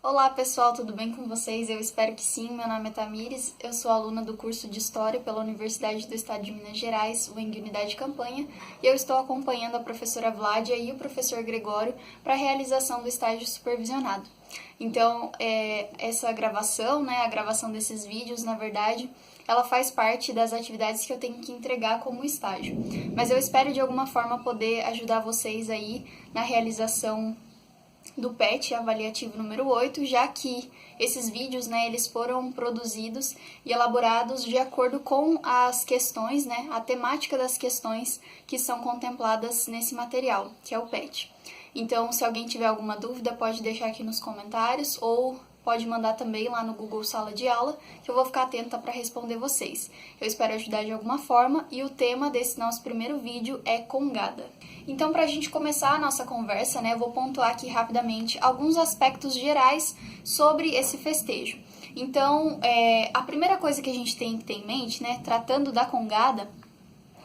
Olá pessoal, tudo bem com vocês? Eu espero que sim. Meu nome é Tamires, eu sou aluna do curso de História pela Universidade do Estado de Minas Gerais, UENG Unidade Campanha, e eu estou acompanhando a professora Vládia e o professor Gregório para a realização do estágio supervisionado. Então, essa gravação, a gravação desses vídeos, na verdade, ela faz parte das atividades que eu tenho que entregar como estágio. Mas eu espero de alguma forma poder ajudar vocês aí na realização do PET avaliativo número 8, já que esses vídeos, eles foram produzidos e elaborados de acordo com as questões, a temática das questões que são contempladas nesse material, que é o PET. Então, se alguém tiver alguma dúvida, pode deixar aqui nos comentários ou pode mandar também lá no Google Sala de Aula, que eu vou ficar atenta para responder vocês. Eu espero ajudar de alguma forma e o tema desse nosso primeiro vídeo é Congada. Então, para a gente começar a nossa conversa, eu vou pontuar aqui rapidamente alguns aspectos gerais sobre esse festejo. Então, a primeira coisa que a gente tem que ter em mente, tratando da Congada,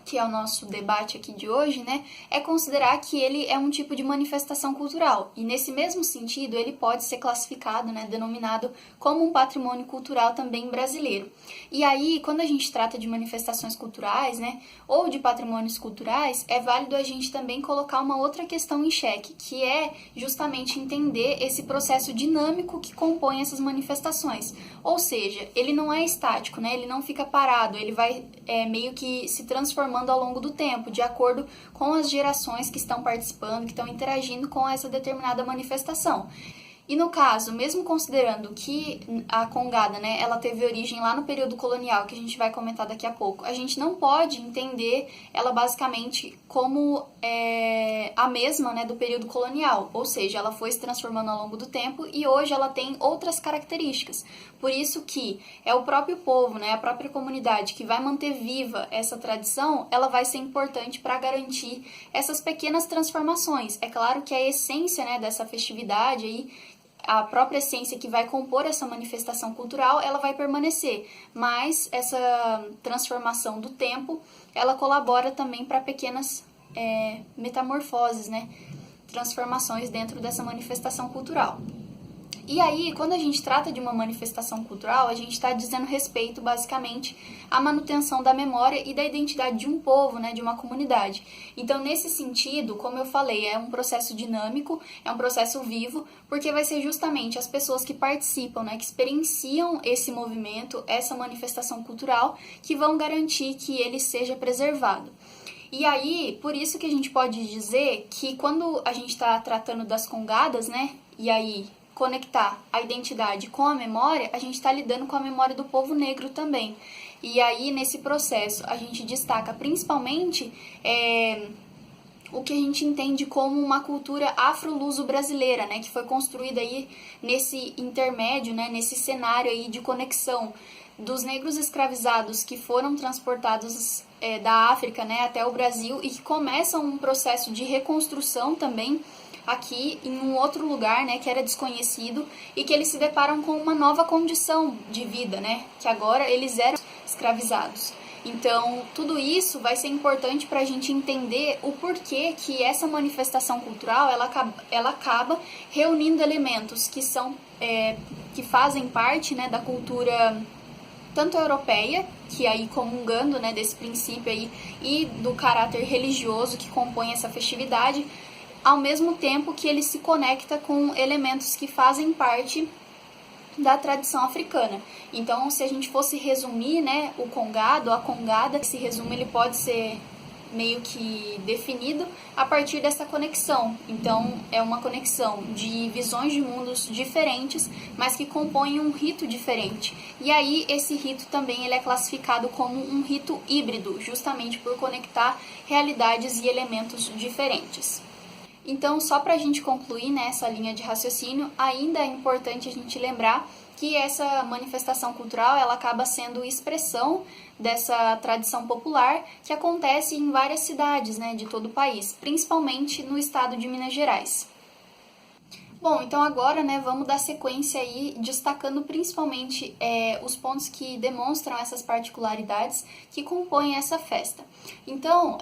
que é o nosso debate aqui de hoje, é considerar que ele é um tipo de manifestação cultural. E nesse mesmo sentido, ele pode ser classificado, denominado como um patrimônio cultural também brasileiro. E aí, quando a gente trata de manifestações culturais, ou de patrimônios culturais, é válido a gente também colocar uma outra questão em xeque, que é justamente entender esse processo dinâmico que compõe essas manifestações. Ou seja, ele não é estático, ele não fica parado, ele vai meio que se transformando ao longo do tempo, de acordo com as gerações que estão participando, que estão interagindo com essa determinada manifestação. E no caso, mesmo considerando que a Congada, ela teve origem lá no período colonial, que a gente vai comentar daqui a pouco, a gente não pode entender ela basicamente como a mesma, do período colonial, ou seja, ela foi se transformando ao longo do tempo e hoje ela tem outras características. Por isso que é o próprio povo, a própria comunidade que vai manter viva essa tradição, ela vai ser importante para garantir essas pequenas transformações. É claro que a essência, dessa festividade aí, a própria essência que vai compor essa manifestação cultural, ela vai permanecer, mas essa transformação do tempo, ela colabora também para pequenas metamorfoses, transformações dentro dessa manifestação cultural. E aí, quando a gente trata de uma manifestação cultural, a gente está dizendo respeito, basicamente, à manutenção da memória e da identidade de um povo, de uma comunidade. Então, nesse sentido, como eu falei, é um processo dinâmico, é um processo vivo, porque vai ser justamente as pessoas que participam, que experienciam esse movimento, essa manifestação cultural, que vão garantir que ele seja preservado. E aí, por isso que a gente pode dizer que quando a gente está tratando das congadas, e aí conectar a identidade com a memória, a gente está lidando com a memória do povo negro também. E aí, nesse processo, a gente destaca principalmente o que a gente entende como uma cultura afro-luso-brasileira, que foi construída aí nesse intermédio, nesse cenário aí de conexão dos negros escravizados que foram transportados da África, até o Brasil e que começam um processo de reconstrução também aqui em um outro lugar, que era desconhecido e que eles se deparam com uma nova condição de vida, que agora eles eram escravizados. Então, tudo isso vai ser importante para a gente entender o porquê que essa manifestação cultural ela acaba reunindo elementos que são que fazem parte, da cultura tanto europeia, que aí comungando, desse princípio aí e do caráter religioso que compõe essa festividade, ao mesmo tempo que ele se conecta com elementos que fazem parte da tradição africana. Então, se a gente fosse resumir, o congado, a congada, esse resumo ele pode ser meio que definido a partir dessa conexão. Então, é uma conexão de visões de mundos diferentes, mas que compõem um rito diferente. E aí, esse rito também ele é classificado como um rito híbrido, justamente por conectar realidades e elementos diferentes. Então, só para a gente concluir essa linha de raciocínio, ainda é importante a gente lembrar que essa manifestação cultural ela acaba sendo expressão dessa tradição popular que acontece em várias cidades de todo o país, principalmente no estado de Minas Gerais. Bom, então agora, né, vamos dar sequência aí, destacando principalmente os pontos que demonstram essas particularidades que compõem essa festa. Então,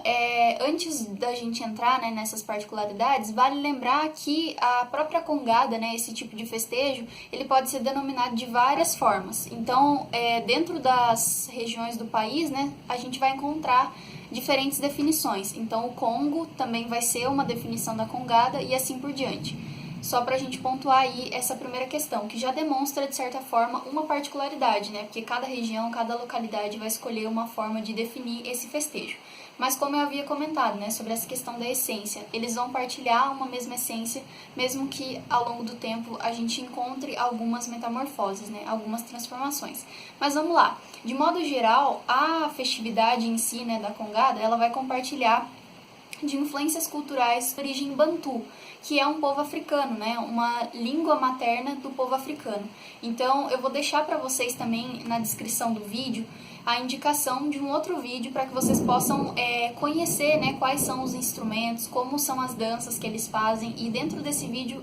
antes da gente entrar, né, nessas particularidades, vale lembrar que a própria congada, né, esse tipo de festejo, ele pode ser denominado de várias formas. Então, dentro das regiões do país, né, a gente vai encontrar diferentes definições. Então, o Congo também vai ser uma definição da congada e assim por diante. Só para a gente pontuar aí essa primeira questão, que já demonstra, de certa forma, uma particularidade, né? Porque cada região, cada localidade vai escolher uma forma de definir esse festejo. Mas como eu havia comentado, né, sobre essa questão da essência, eles vão partilhar uma mesma essência, mesmo que ao longo do tempo a gente encontre algumas metamorfoses, né, algumas transformações. Mas vamos lá. De modo geral, a festividade em si, né, da congada, ela vai compartilhar de influências culturais de origem bantu, que é um povo africano, né? Uma língua materna do povo africano. Então, eu vou deixar para vocês também na descrição do vídeo a indicação de um outro vídeo para que vocês possam conhecer, né, quais são os instrumentos, como são as danças que eles fazem, e dentro desse vídeo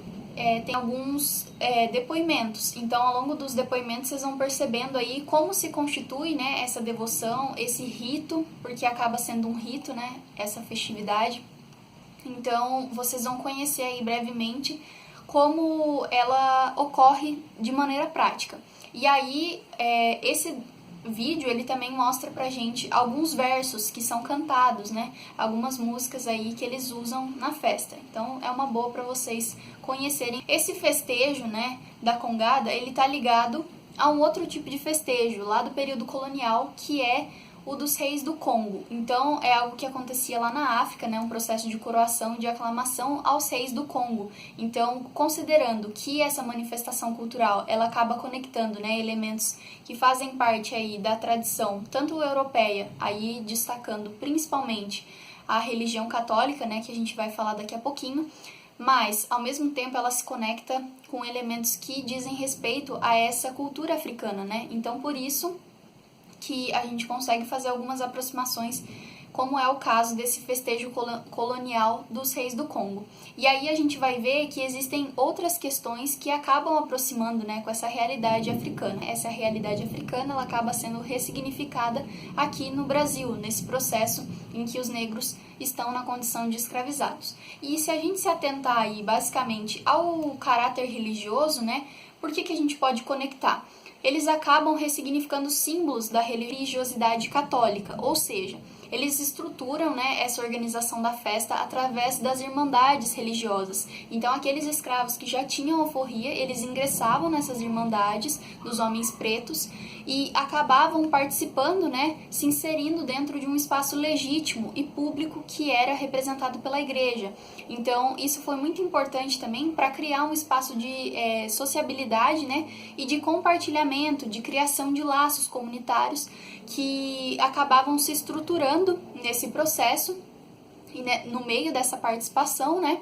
tem alguns depoimentos. Então, ao longo dos depoimentos, vocês vão percebendo aí como se constitui, né, essa devoção, esse rito, porque acaba sendo um rito, né, essa festividade. Então, vocês vão conhecer aí brevemente como ela ocorre de maneira prática. E aí, esse vídeo, ele também mostra pra gente alguns versos que são cantados, né? Algumas músicas aí que eles usam na festa. Então, é uma boa para vocês conhecerem. Esse festejo, né, da congada, ele tá ligado a um outro tipo de festejo, lá do período colonial, que é o dos reis do Congo. Então, é algo que acontecia lá na África, né, um processo de coroação, de aclamação aos reis do Congo. Então, considerando que essa manifestação cultural, ela acaba conectando, né, elementos que fazem parte aí da tradição, tanto europeia, aí destacando principalmente a religião católica, né, que a gente vai falar daqui a pouquinho, mas, ao mesmo tempo, ela se conecta com elementos que dizem respeito a essa cultura africana, né? Então, por isso que a gente consegue fazer algumas aproximações, como é o caso desse festejo colonial dos reis do Congo. E aí a gente vai ver que existem outras questões que acabam aproximando, né, com essa realidade africana. Essa realidade africana, ela acaba sendo ressignificada aqui no Brasil, nesse processo em que os negros estão na condição de escravizados. E se a gente se atentar aí basicamente ao caráter religioso, né, por que a gente pode conectar? Eles acabam ressignificando símbolos da religiosidade católica, ou seja, eles estruturam, né, essa organização da festa através das irmandades religiosas. Então, aqueles escravos que já tinham alforria, eles ingressavam nessas irmandades dos homens pretos e acabavam participando, né, se inserindo dentro de um espaço legítimo e público que era representado pela igreja. Então, isso foi muito importante também para criar um espaço de sociabilidade, né, e de compartilhamento, de criação de laços comunitários que acabavam se estruturando nesse processo e, né, no meio dessa participação, né,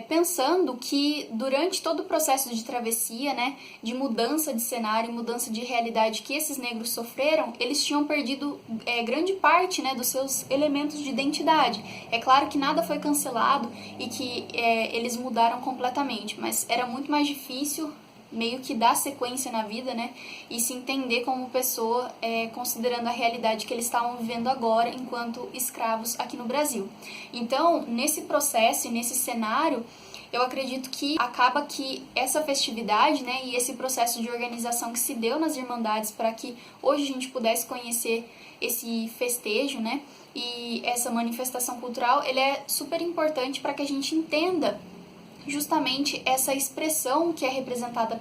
pensando que durante todo o processo de travessia, né, de mudança de cenário, mudança de realidade que esses negros sofreram, eles tinham perdido grande parte, né, dos seus elementos de identidade. É claro que nada foi cancelado e que eles mudaram completamente, mas era muito mais difícil meio que dar sequência na vida, né, e se entender como pessoa, considerando a realidade que eles estavam vivendo agora enquanto escravos aqui no Brasil. Então, nesse processo e nesse cenário, eu acredito que acaba que essa festividade, né, e esse processo de organização que se deu nas Irmandades para que hoje a gente pudesse conhecer esse festejo, né, e essa manifestação cultural, ele é super importante para que a gente entenda justamente essa expressão que é representada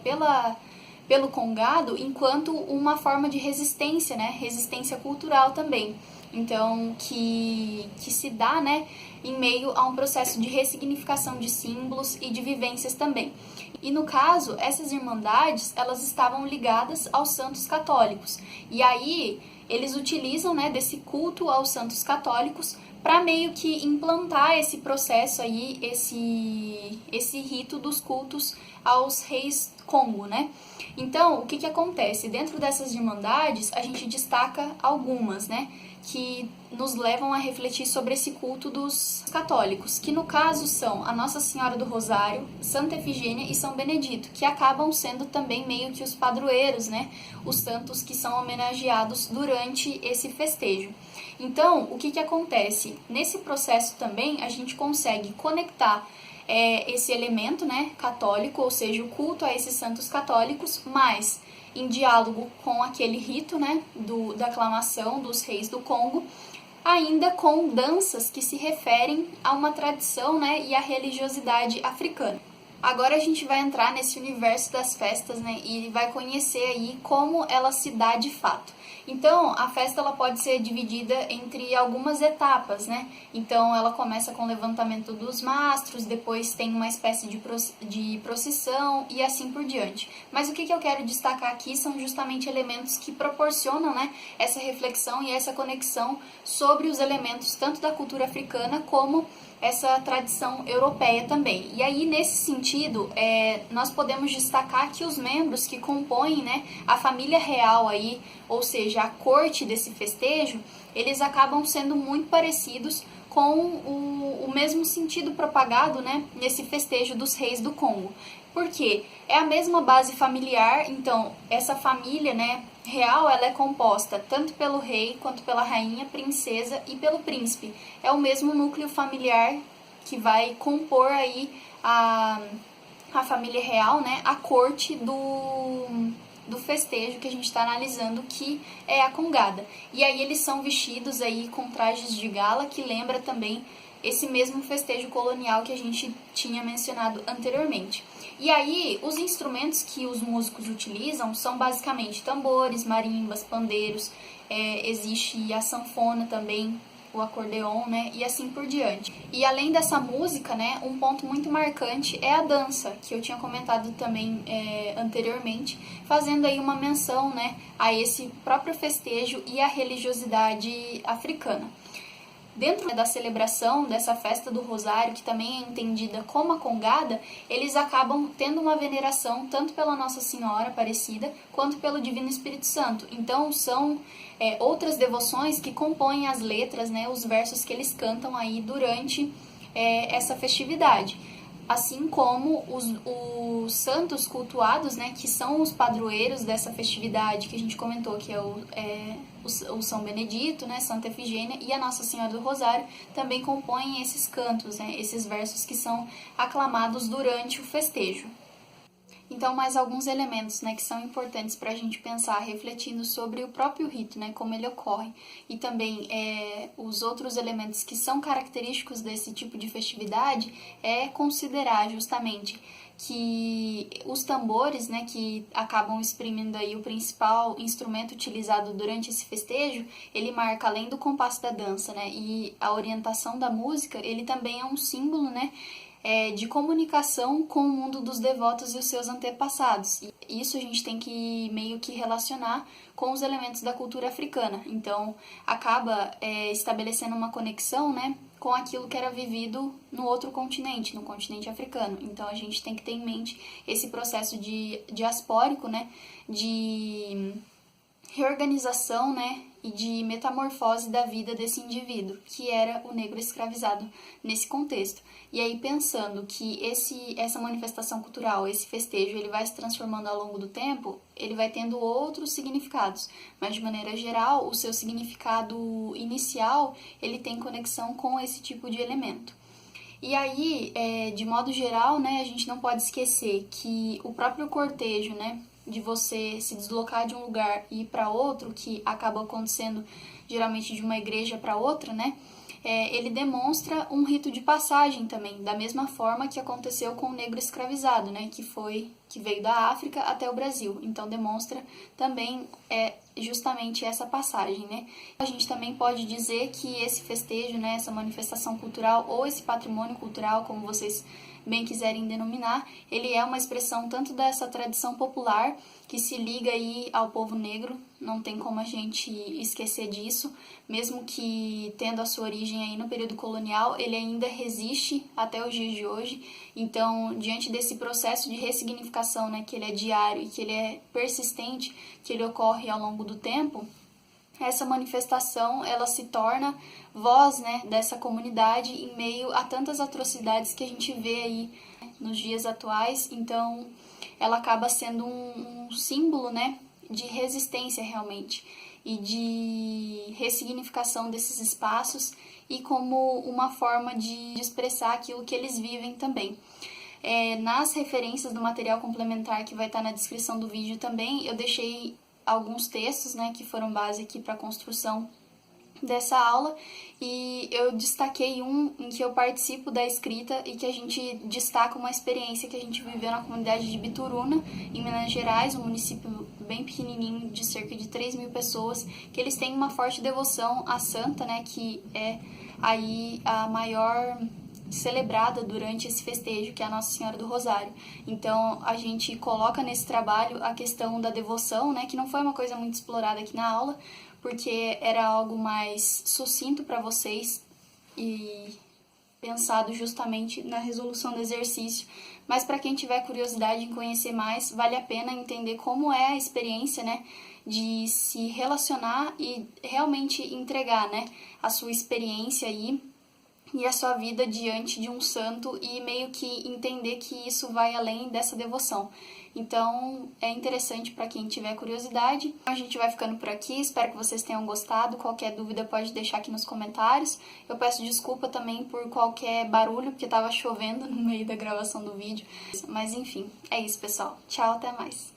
pelo congado enquanto uma forma de resistência, né? Resistência cultural também. Então, que se dá, né, em meio a um processo de ressignificação de símbolos e de vivências também. E no caso, essas irmandades, elas estavam ligadas aos santos católicos. E aí, eles utilizam, né, desse culto aos santos católicos para meio que implantar esse processo aí, esse rito dos cultos aos reis Congo, né? Então, o que acontece? Dentro dessas irmandades, a gente destaca algumas, né? Que nos levam a refletir sobre esse culto dos católicos, que no caso são a Nossa Senhora do Rosário, Santa Efigênia e São Benedito, que acabam sendo também meio que os padroeiros, né? Os santos que são homenageados durante esse festejo. Então, o que acontece? Nesse processo também, a gente consegue conectar esse elemento, né, católico, ou seja, o culto a esses santos católicos, mas em diálogo com aquele rito, né, da aclamação dos reis do Congo, ainda com danças que se referem a uma tradição, né, e à religiosidade africana. Agora a gente vai entrar nesse universo das festas, né, e vai conhecer aí como ela se dá de fato. Então, a festa ela pode ser dividida entre algumas etapas, né? Então, ela começa com o levantamento dos mastros, depois tem uma espécie de procissão e assim por diante. Mas o que eu quero destacar aqui são justamente elementos que proporcionam, né, essa reflexão e essa conexão sobre os elementos tanto da cultura africana como essa tradição europeia também. E aí, nesse sentido, nós podemos destacar que os membros que compõem, né, a família real aí, ou seja, a corte desse festejo, eles acabam sendo muito parecidos com o mesmo sentido propagado, né, nesse festejo dos reis do Congo. Por quê? É a mesma base familiar, então essa família, né, real, ela é composta tanto pelo rei quanto pela rainha, princesa e pelo príncipe. É o mesmo núcleo familiar que vai compor aí a família real, né, a corte do festejo que a gente está analisando, que é a congada. E aí eles são vestidos aí com trajes de gala, que lembra também esse mesmo festejo colonial que a gente tinha mencionado anteriormente. E aí, os instrumentos que os músicos utilizam são basicamente tambores, marimbas, pandeiros, existe a sanfona também, o acordeon, né, e assim por diante. E além dessa música, né, um ponto muito marcante é a dança, que eu tinha comentado também anteriormente, fazendo aí uma menção, né, a esse próprio festejo e a religiosidade africana. Dentro da celebração dessa festa do Rosário, que também é entendida como a congada, eles acabam tendo uma veneração tanto pela Nossa Senhora Aparecida quanto pelo Divino Espírito Santo. Então são outras devoções que compõem as letras, né, os versos que eles cantam aí durante essa festividade. Assim como os santos cultuados, né, que são os padroeiros dessa festividade que a gente comentou, que é o São Benedito, né, Santa Efigênia e a Nossa Senhora do Rosário, também compõem esses cantos, né, esses versos que são aclamados durante o festejo. Então, mais alguns elementos, né, que são importantes para a gente pensar, refletindo sobre o próprio rito, né, como ele ocorre, e também os outros elementos que são característicos desse tipo de festividade, é considerar justamente que os tambores, né, que acabam exprimindo aí o principal instrumento utilizado durante esse festejo, ele marca, além do compasso da dança, né, e a orientação da música, ele também é um símbolo, né, de comunicação com o mundo dos devotos e os seus antepassados. E isso a gente tem que meio que relacionar com os elementos da cultura africana. Então, acaba estabelecendo uma conexão, né, com aquilo que era vivido no outro continente, no continente africano. Então, a gente tem que ter em mente esse processo diaspórico, né, de reorganização, né, e de metamorfose da vida desse indivíduo, que era o negro escravizado nesse contexto. E aí, pensando que essa manifestação cultural, esse festejo, ele vai se transformando ao longo do tempo, ele vai tendo outros significados, mas de maneira geral, o seu significado inicial, ele tem conexão com esse tipo de elemento. E aí, de modo geral, né, a gente não pode esquecer que o próprio cortejo, né, de você se deslocar de um lugar e ir para outro, que acaba acontecendo geralmente de uma igreja para outra, né? Ele demonstra um rito de passagem também, da mesma forma que aconteceu com o negro escravizado, né? Que veio da África até o Brasil. Então demonstra também justamente essa passagem, né? A gente também pode dizer que esse festejo, né, essa manifestação cultural ou esse patrimônio cultural, como vocês bem quiserem denominar, ele é uma expressão tanto dessa tradição popular que se liga aí ao povo negro, não tem como a gente esquecer disso, mesmo que tendo a sua origem aí no período colonial, ele ainda resiste até os dias de hoje. Então, diante desse processo de ressignificação, né, que ele é diário e que ele é persistente, que ele ocorre ao longo do tempo, essa manifestação ela se torna voz, né, dessa comunidade em meio a tantas atrocidades que a gente vê aí nos dias atuais. Então, ela acaba sendo um símbolo, né, de resistência realmente e de ressignificação desses espaços e como uma forma de expressar aquilo que eles vivem também. Nas referências do material complementar que vai estar na descrição do vídeo também, eu deixei alguns textos, né, que foram base aqui para a construção dessa aula, e eu destaquei um em que eu participo da escrita e que a gente destaca uma experiência que a gente viveu na comunidade de Bituruna, em Minas Gerais, um município bem pequenininho de cerca de 3.000 pessoas, que eles têm uma forte devoção à santa, né, que é aí a maior celebrada durante esse festejo, que é a Nossa Senhora do Rosário. Então, a gente coloca nesse trabalho a questão da devoção, né, que não foi uma coisa muito explorada aqui na aula, porque era algo mais sucinto para vocês e pensado justamente na resolução do exercício. Mas para quem tiver curiosidade em conhecer mais, vale a pena entender como é a experiência, né, de se relacionar e realmente entregar, né, a sua experiência aí e a sua vida diante de um santo e meio que entender que isso vai além dessa devoção. Então, é interessante para quem tiver curiosidade. A gente vai ficando por aqui, espero que vocês tenham gostado. Qualquer dúvida pode deixar aqui nos comentários. Eu peço desculpa também por qualquer barulho, porque estava chovendo no meio da gravação do vídeo. Mas enfim, é isso, pessoal. Tchau, até mais.